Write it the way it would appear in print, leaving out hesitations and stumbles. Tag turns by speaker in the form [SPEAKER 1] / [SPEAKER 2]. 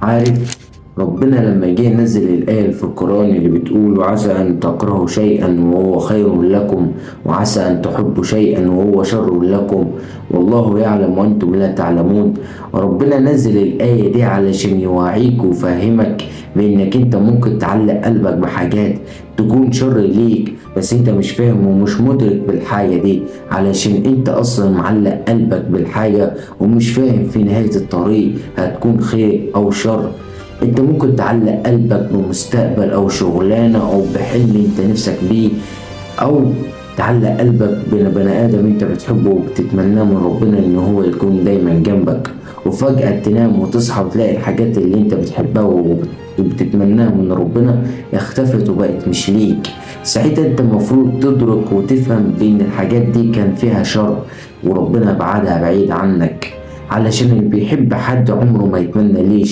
[SPEAKER 1] عارف، ربنا لما جه ينزل الآية في القرآن اللي بتقول وعسى أن تكرهوا شيئا وهو خير لكم وعسى أن تحبوا شيئا وهو شر لكم والله يعلم وأنتم لا تعلمون. ربنا نزل الآية دي علشان يوعيك ويفهمك بإنك أنت ممكن تعلق قلبك بحاجات تكون شر ليك، بس أنت مش فاهم ومش مدرك بالحاجة دي، علشان أنت أصلا معلق قلبك بالحاجة ومش فاهم في نهاية الطريق هتكون خير أو شر. انت ممكن تعلق قلبك بمستقبل او شغلانة او بحلم انت نفسك بيه، او تعلق قلبك بني ادم انت بتحبه وبتتمناه من ربنا ان هو يكون دايما جنبك، وفجأة تنام وتصحى وتلاقي الحاجات اللي انت بتحبها وبتتمناها من ربنا اختفت وبقت مش ليك. ساعتها انت المفروض تدرك وتفهم بان الحاجات دي كان فيها شر وربنا بعدها بعيد عنك، علشان اللي بيحب حد عمره ما يتمنى ليه